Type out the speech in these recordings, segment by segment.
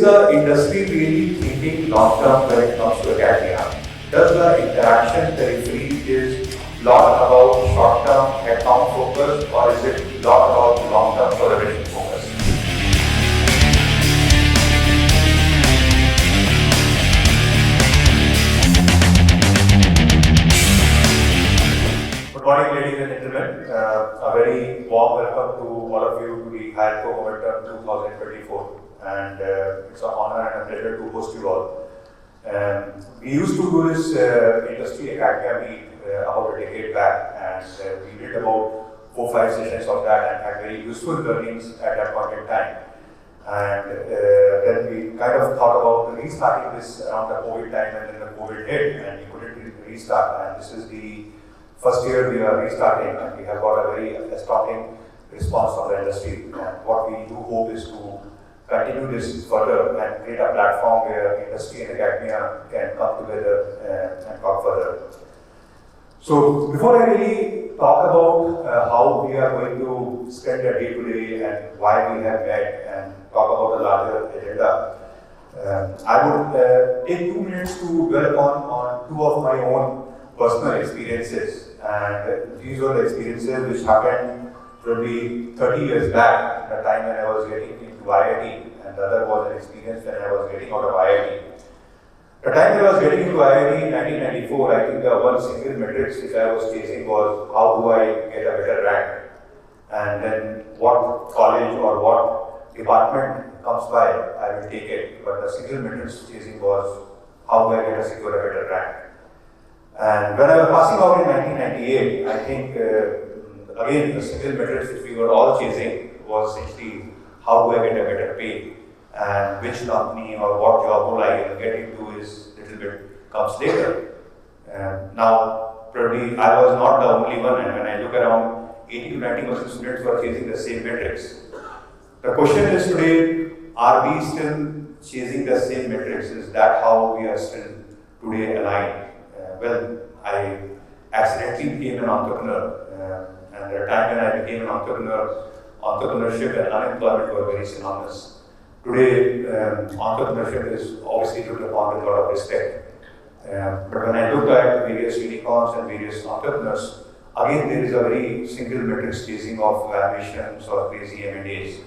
the industry really thinking long term when it comes to academia? Does the interaction periphery is lot about short term headcount focus, or is it lot about long term collaboration focus? Good morning, ladies and gentlemen. A very warm welcome to all of you to the HireCo Momentum 2024. And it's an honor and a pleasure to host you all. We used to do this industry academia meet about a decade back, and we did about 4-5 sessions of that and had very useful learnings at that point in time. And then we kind of thought about restarting this around the COVID time, and then the COVID hit and we couldn't restart. And this is the first year we are restarting, and we have got a very astounding response from the industry. And what we do hope is to continue this further and create a platform where industry and academia can come together and talk further. So before I really talk about how we are going to spend a day today and why we have met and talk about the larger agenda, I would take 2 minutes to dwell on 2 of my own personal experiences. And these were the experiences which happened probably 30 years back, at the time when I was getting into IIT, and the other was an experience when I was getting out of IIT. The time when I was getting into IIT in 1994, I think the one single metrics which I was chasing was how do I get a better rank, and then what college or what department comes by, I will take it. But the single metrics chasing was how do I get a secure a better rank. And when I was passing out in 1998, I think again the single metrics which we were all chasing was essentially how do I get a better pay, and which company or what job role I will get into is little bit comes later. Now probably I was not the only one, and when I look around, 80 to 90% students were chasing the same metrics. The question is today, are we still chasing the same metrics? Is that how we are still today aligned? Well, I accidentally became an entrepreneur, and at the time when I became an entrepreneur, entrepreneurship and unemployment were very synonymous. Today, entrepreneurship is obviously looked upon with a lot of respect. But when I look at various unicorns and various entrepreneurs, again there is a very single metrics chasing of valuations or crazy M&As.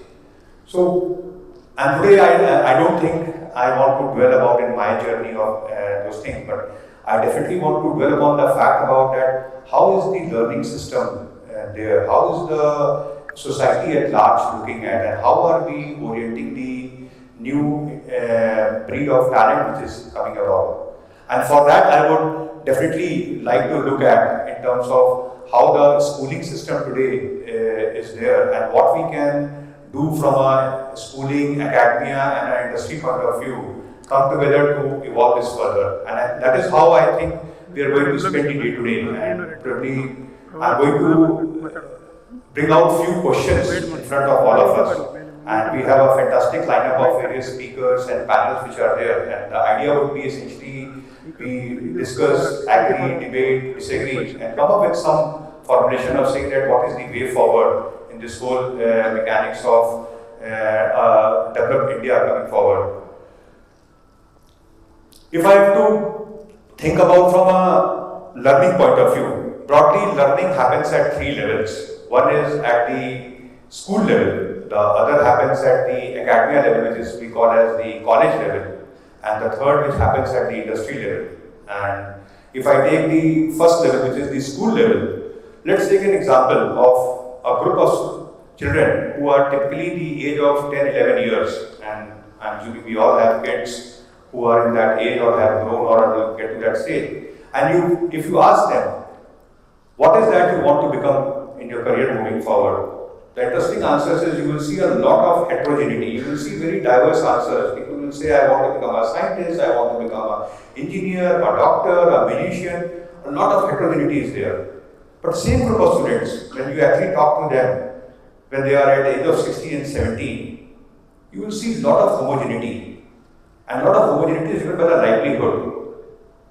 So, and today I don't think I want to dwell about in my journey of those things, but I definitely want to dwell upon the fact about that. How is the learning system there? How is the society at large looking at, and how are we orienting the new breed of talent which is coming about? And for that, I would definitely like to look at in terms of how the schooling system today is there, and what we can do from a schooling, academia, and an industry point of view, come together to evolve this further. And that is how I think we are going to spend the day today. And probably I'm going to bring out few questions in front of all of us. And we have a fantastic lineup of various speakers and panels which are there. And the idea would be essentially we discuss, agree, debate, disagree, and come up with some formulation of saying that what is the way forward in this whole mechanics of developed India coming forward. If I have to think about from a learning point of view, broadly learning happens at 3 levels. One is at the school level, the other happens at the academia level, which is we call as the college level, and the third which happens at the industry level. And if I take the first level, which is the school level, let's take an example of a group of children who are typically the age of 10, 11 years, and I'm assuming we all have kids who are in that age or have grown or will get to that stage. And if you ask them, what is that you want to become in your career moving forward? The interesting answers is you will see a lot of heterogeneity. You will see very diverse answers. People will say, I want to become a scientist, I want to become an engineer, a doctor, a musician. A lot of heterogeneity is there. But same group of students, when you actually talk to them, when they are at the age of 16 and 17, you will see a lot of homogeneity. And a lot of homogeneity is driven by the livelihood.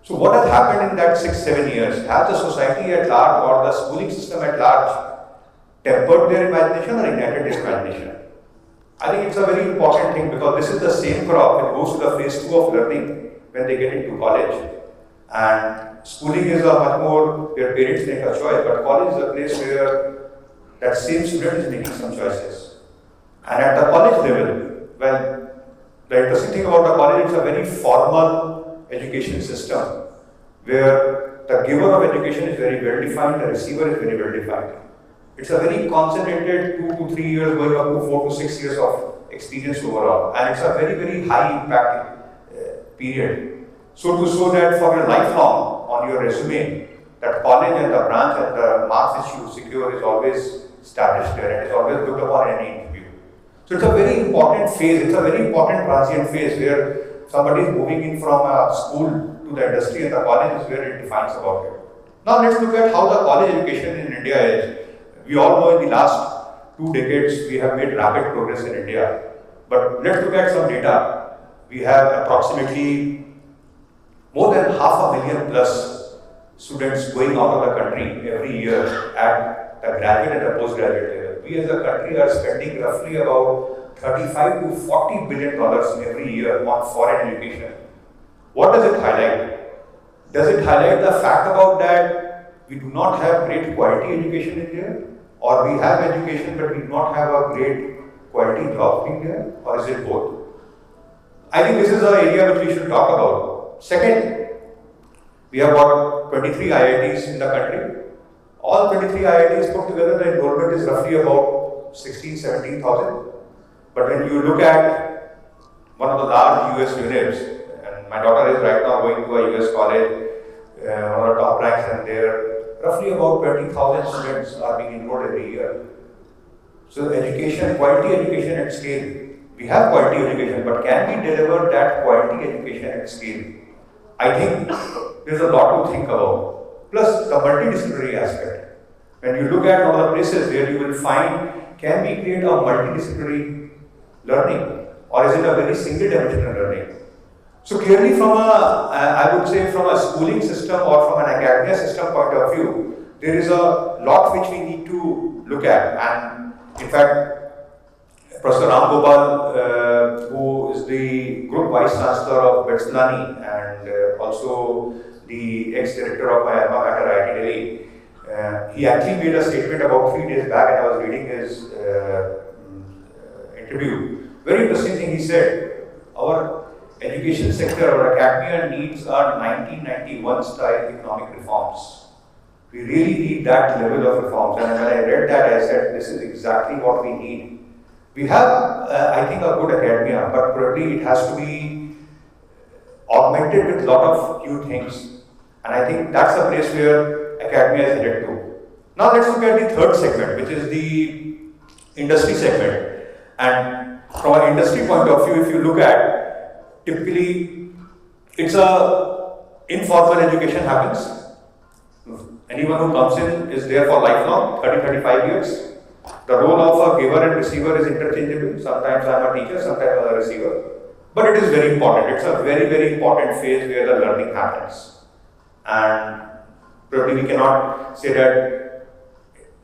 So what has happened in that 6-7 years? Has the society at large or the schooling system at large tempered their imagination or ignited their imagination? I think it's a very important thing because this is the same crop that goes to the phase 2 of learning when they get into college. And schooling is a much more, their parents make a choice, but college is a place where that same student is making some choices. And at the college level, well, the interesting thing about the college, it's a very formal education system where the giver of education is very well defined, the receiver is very well defined. It's a very concentrated 2 to 3 years going up to 4 to 6 years of experience overall. And it's a very, very high impact period. So to show that for your lifelong on your resume, that college and the branch and the marks that you secure is always established there and is always looked upon in any interview. So it's a very important phase, it's a very important transient phase where somebody is moving in from a school to the industry and the college is where it defines about it. Now let's look at how the college education in India is. We all know in the last 2 decades we have made rapid progress in India. But let's look at some data. We have approximately more than 500,000 plus students going out of the country every year at the graduate and the postgraduate level. We as a country are spending roughly about $35 to $40 billion every year on foreign education. What does it highlight? Does it highlight the fact about that we do not have great quality education in India? Or we have education but we do not have a great quality job in India? Or is it both? I think this is an area which we should talk about. Second, we have got 23 IITs in the country. All 23 IITs put together, the enrollment is roughly about 17,000. But when you look at one of the large US units, and my daughter is right now going to a US college, one of the top ranks, and there roughly about 20,000 students are being enrolled every year. So education, quality education at scale. We have quality education, but can we deliver that quality education at scale? I think there's a lot to think about. Plus the multidisciplinary aspect. When you look at all the places where you will find, can we create a multidisciplinary learning? Or is it a very single dimensional learning? So clearly I would say from a schooling system or from an academia system point of view, there is a lot which we need to look at. And in fact, Professor Ram Gopal, who is the Group Vice Chancellor of Betslani and also the ex-director of my alma mater, IIT Delhi, he actually made a statement about 3 days back and I was reading his interview. Very interesting thing he said, our education sector, our academia needs our 1991 style economic reforms. We really need that level of reforms. And when I read that, I said, this is exactly what we need. We have, I think, a good academia, but probably it has to be augmented with a lot of new things. And I think that's the place where academia is headed to. Now let's look at the third segment, which is the industry segment. And from an industry point of view, if you look at, typically, it's a informal education happens. Anyone who comes in is there for lifelong, 30-35 years. The role of a giver and receiver is interchangeable. Sometimes I am a teacher, sometimes I am a receiver. But it is very important. It's a very, very important phase where the learning happens. And probably we cannot say that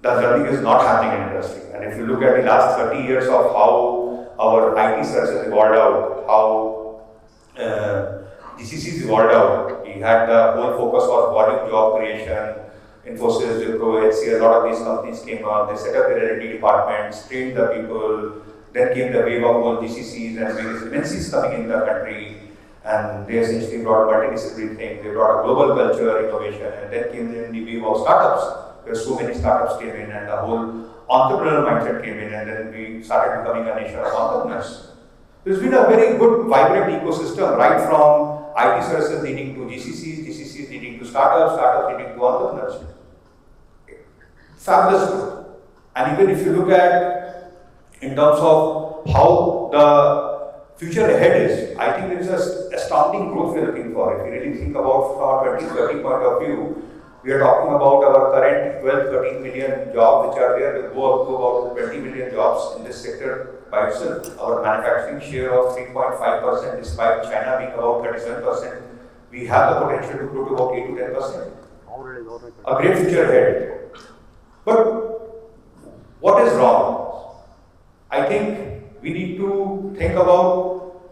the learning is not happening in industry. And if you look at the last 30 years of how our IT services evolved out, how GCCs evolved out, we had the whole focus on volume job creation. Infosys, Wipro, HCL, a lot of these companies came up, they set up their L&D departments, trained the people, then came the wave of all GCCs and various MNCs coming in the country, and they essentially brought multidisciplinary things, they brought a global culture, innovation, and then came in the wave of startups, where so many startups came in and the whole entrepreneurial mindset came in, and then we started becoming a nation of entrepreneurs. There's been a very good, vibrant ecosystem, right from IT services leading to GCCs, GCCs leading to startups, startups leading to entrepreneurs. Fabulous growth. And even if you look at in terms of how the future ahead is, I think there is an astounding growth we are looking for. If you really think about from a 2030 point of view, we are talking about our current 12-13 million jobs which are there will go up to about 20 million jobs in this sector by itself. Our manufacturing share of 3.5% despite China being about 37%, we have the potential to grow to about 8 to 10%. A great future ahead. But what is wrong? I think we need to think about,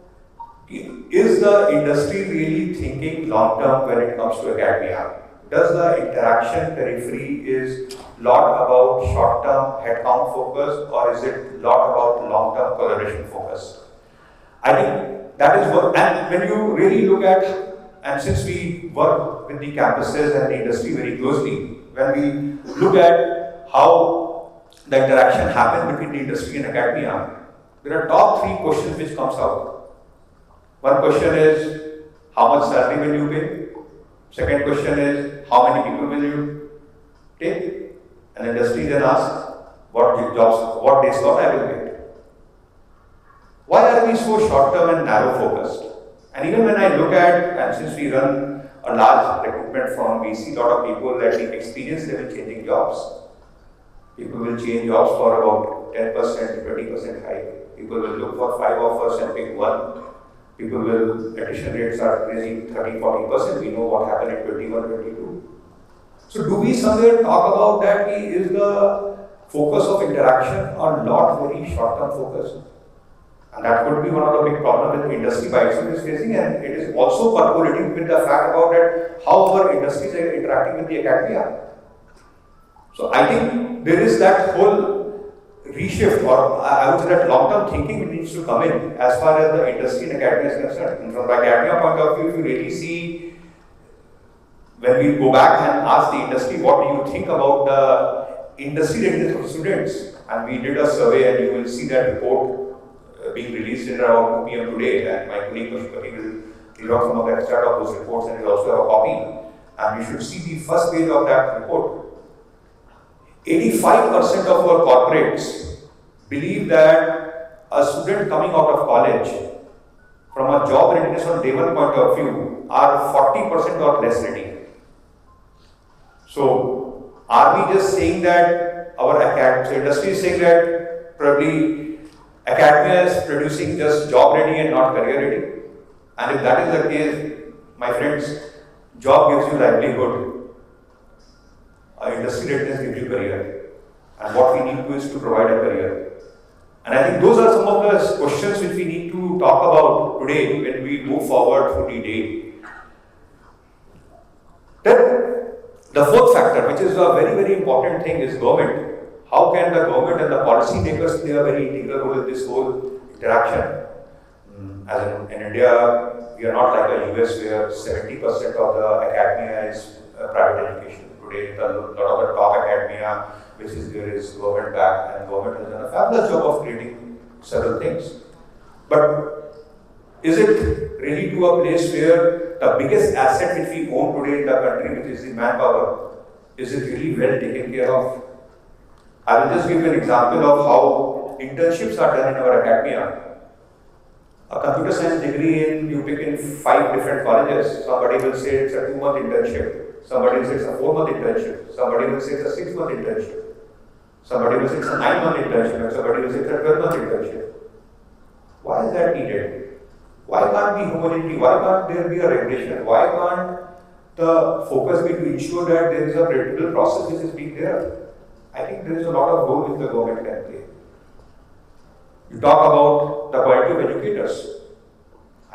is the industry really thinking long term when it comes to academia? Does the interaction periphery is lot about short term headcount focus, or is it lot about long term collaboration focus? I think that is what, and when you really look at, and since we work with the campuses and the industry very closely, when we look at how the interaction happens between the industry and academia, there are top 3 questions which comes out. One question is, how much salary will you pay? Second question is, how many people will you take? And industry then asks, what jobs, what day slot I will get. Why are we so short term and narrow focused? And even when I look at, and since we run a large recruitment firm, we see a lot of people that we experience them in changing jobs. People will change jobs for about 10%, 20% hike. People will look for 5 offers and pick one. People will, attrition rates are crazy, 30, 40%. We know what happened in 21, 22. So do we somewhere talk about that? Is the focus of interaction or not very short-term focus? And that could be one of the big problems that the industry by itself is facing, and it is also percolating with the fact about that how our industries are interacting with the academia. So I think there is that whole reshift, or I would say that long-term thinking needs to come in as far as the industry and academia is concerned. And from the academia point of view, if you really see, when we go back and ask the industry, what do you think about the industry readiness of students? And we did a survey, and you will see that report being released in around 2 p.m. today, and my colleague Anshuman will read out some of the extract of those reports, and we'll also have a copy. And you should see the first page of that report. 85% of our corporates believe that a student coming out of college, from a job readiness on day one point of view, are 40% or less ready. So, are we just saying that our industry is saying that probably academia is producing just job ready and not career ready? And if that is the case, my friends, job gives you livelihood, industry readiness gives you career. And what we need to do is to provide a career. And I think those are some of the questions which we need to talk about today when we move forward through the day. Then, the fourth factor, which is a very, very important thing, is government. How can the government and the policy makers play a very integral role in this whole interaction? As in India, we are not like the US where 70% of the academia is private education. Today, a lot of the top academia, which is there, is government backed, and government has done a fabulous job of creating several things. But is it really to a place where the biggest asset which we own today in the country, which is the manpower, is it really well taken care of? I will just give you an example of how internships are done in our academia. A computer science degree you pick in 5 different colleges. Somebody will say it's a 2-month internship. Somebody will say it's a 4-month internship. Somebody will say it's a 6-month internship. Somebody will say it's a 9-month internship. And somebody will say it's a 12-month internship. Why is that needed? Why can't be homogeneity? Why can't there be a regulation? Why can't the focus be to ensure that there is a predictable process which is being there? I think there is a lot of role which the government can play. You talk about the quality of educators.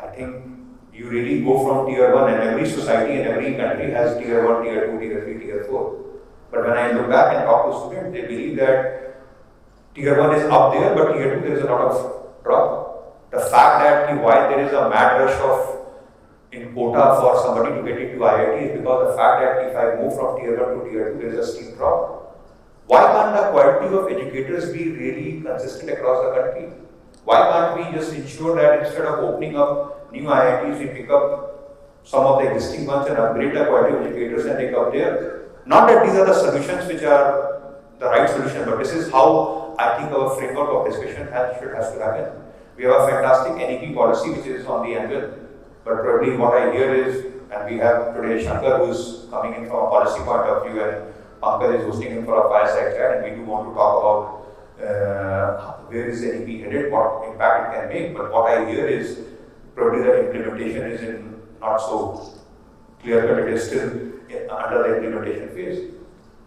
I think you really go from tier 1, and every society and every country has tier 1, tier 2, tier 3, tier 4. But when I look back and talk to students, they believe that tier 1 is up there, but tier 2 there is a lot of drop. The fact that why there is a mad rush in quota for somebody to get into IIT is because the fact that if I move from tier 1 to tier 2, there is a steep drop. Why can't the quality of educators be really consistent across the country? Why can't we just ensure that instead of opening up new IITs, we pick up some of the existing ones and upgrade the quality of educators and take up there? Not that these are the solutions which are the right solution, but this is how I think our framework of discussion has to happen. We have a fantastic NEP policy which is on the anvil, but probably what I hear is, and we have today Shankar who is coming in from a policy point of view, and Pankaj is hosting him for a fireside chat, and we do want to talk about where is NEP headed, what impact it can make. But what I hear is probably the implementation is in not so clear cut, it is still under the implementation phase.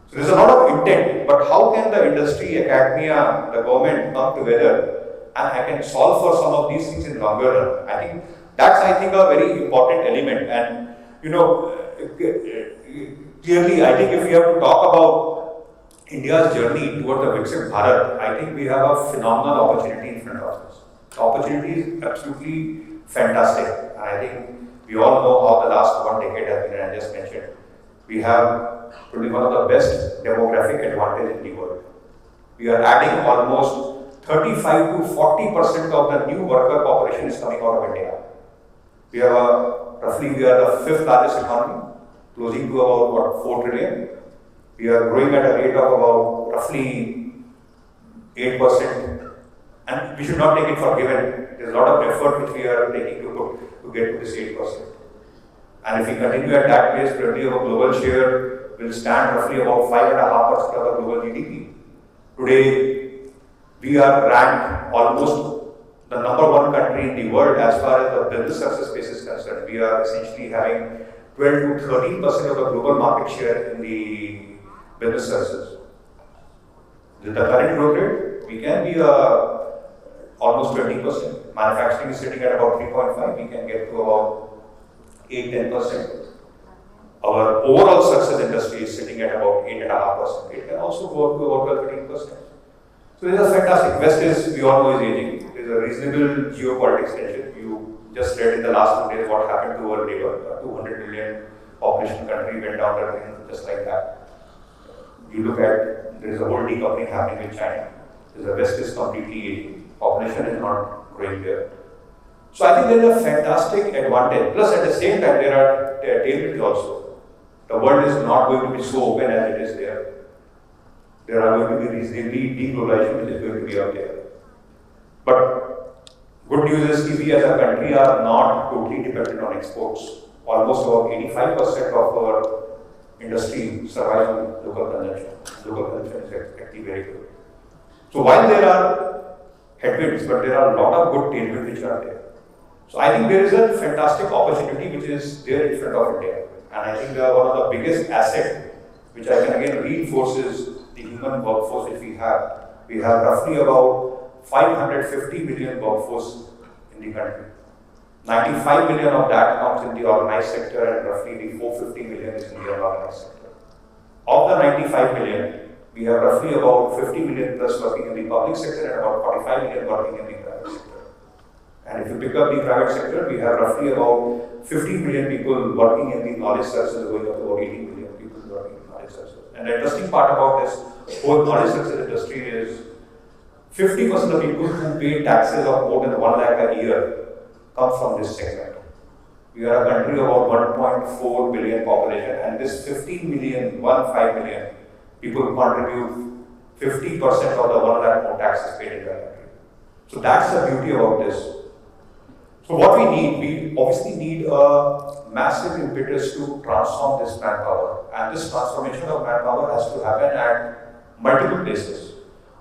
So there's a lot of intent, but how can the industry, academia, the government come together and I can solve for some of these things in longer run. I think that's a very important element. And clearly, I think if we have to talk about India's journey towards the Viksit Bharat, I think we have a phenomenal opportunity in front of us. The opportunity is absolutely fantastic. And I think we all know how the last 1 decade has been, and I just mentioned. We have probably one of the best demographic advantage in the world. We are adding almost 35 to 40% of the new worker population is coming out of India. We are the 5th largest economy, closing to about 4 trillion. We are growing at a rate of about roughly 8%, and we should not take it for given. There's a lot of effort which we are taking to get to this 8%. And if we continue at that pace, probably our global share will stand roughly about 5.5% of the global GDP. Today, we are ranked almost the #1 country in the world as far as the business success space is concerned. We are essentially having 12 to 13% of the global market share in the business services. With the current growth rate, we can be almost 20%. Manufacturing is sitting at about 3.5. We can get to about 8-10%. Our overall success industry is sitting at about 8.5%. It can also go up to about 13%. So it is a fantastic. West is, we all know, is aging. There is a reasonable geopolitics tension. You just read in the last 2 days what happened to our neighbor. A 200 million population country went down the drain just like that. You look at, there is a whole decoupling happening with China. The West is completely aging. Population is not growing there. So I think there is a fantastic advantage. Plus at the same time, there are tailwinds also. The world is not going to be so open as it is there. There are going to be reasonably deglobalization which is going to be out there. But good news is that we as a country are not totally dependent on exports. Almost about 85% of our industry survives on local consumption. Local consumption is actually very good. So while there are headwinds, but there are a lot of good tailwinds which are there. So I think there is a fantastic opportunity which is there in front of India. And I think one of the biggest assets, which I can again reinforce, is the human workforce which we have. We have roughly about 550 million workforce in the country. 95 million of that comes in the organized sector, and roughly the 450 million is in the unorganized sector. Of the 95 million, we have roughly about 50 million plus working in the public sector and about 45 million working in the private sector. And if you pick up the private sector, we have roughly about 50 million people working in the knowledge services, going up to about 80 million people working in knowledge services. And the interesting part about this whole knowledge services industry is 50% of people who pay taxes of more than 1 lakh a year come from this segment. We are a country of about 1.4 billion population, and this 15 million people contribute 50% of the 1 lakh more taxes paid in the country. So that's the beauty about this. So what we obviously need a massive impetus to transform this manpower. And this transformation of manpower has to happen at multiple places.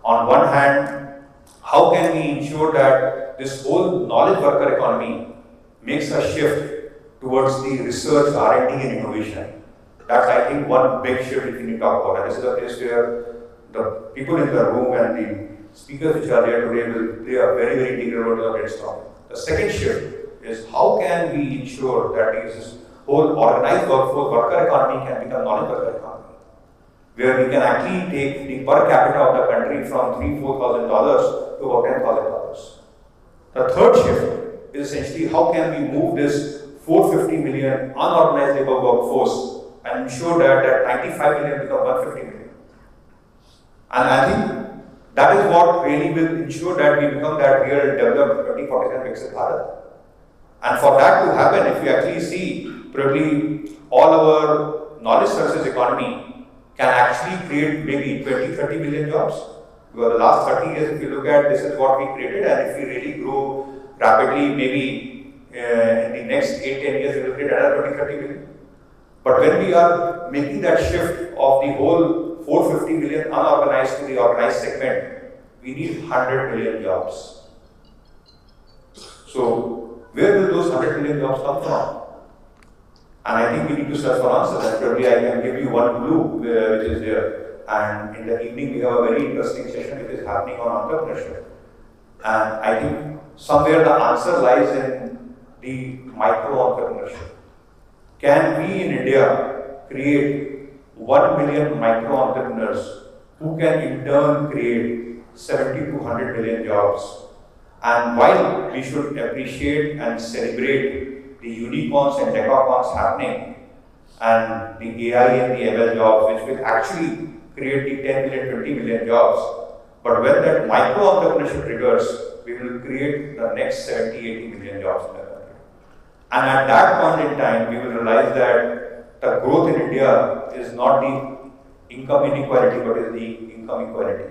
On one hand, how can we ensure that this whole knowledge worker economy makes a shift towards the research, R&D and innovation? That's, I think, one big shift which we need to talk about. And this is a place where the people in the room and the speakers which are there today will play a very, very integral role in the brainstorming. The second shift is how can we ensure that this whole organized workforce, worker economy can become knowledge worker economy, where we can actually take the per capita of the country from $3,000-4,000 to about $10,000. The third shift is essentially how can we move this 450 million unorganized labor workforce and ensure that 95 million become 150 million. And I think that is what really will ensure that we become that real developed 2047 Viksit Bharat. And for that to happen, if you actually see, probably all our knowledge services economy can actually create maybe 20-30 million jobs. Because the last 30 years, if you look at, this is what we created, and if we really grow rapidly, maybe in the next 8-10 years, we will create another 20-30 million. But when we are making that shift of the whole 450 million unorganized to the organized segment, we need 100 million jobs. So, where will those 100 million jobs come from? And I think we need to search for answers. And probably I can give you one clue which is there. And in the evening, we have a very interesting session which is happening on entrepreneurship. And I think somewhere the answer lies in the micro entrepreneurship. Can we in India create 1 million micro entrepreneurs who can in turn create 70 to 100 million jobs? And while we should appreciate and celebrate the unicorns and decacorns happening, and the AI and the ML jobs, which will actually create the 10 million, 20 million jobs, but when that micro entrepreneurship triggers, we will create the next 70, 80 million jobs in the country. And at that point in time, we will realize that the growth in India is not the income inequality, but is the income equality.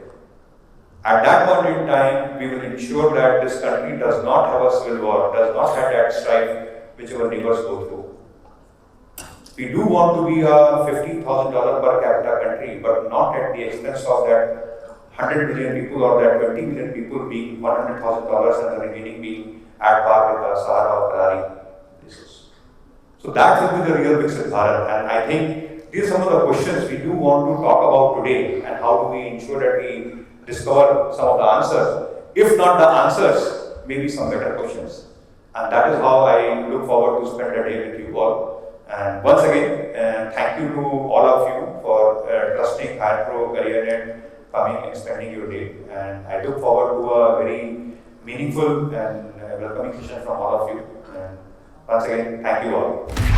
At that point in time, we will ensure that this country does not have a civil war, does not have that strife which our neighbors go through. We do want to be a $50,000 per capita country, but not at the expense of that 100 million people or that 20 million people being $100,000 and the remaining being at par with the Sahara or Ferrari places. So that will be the real Viksit Bharat. And I think these are some of the questions we do want to talk about today, and how do we ensure that we discover some of the answers. If not the answers, maybe some better questions. And that is how I look forward to spend a day with you all. And once again, thank you to all of you for trusting HirePro CareerNet, coming and spending your day. And I look forward to a very meaningful and welcoming session from all of you. And once again, thank you all.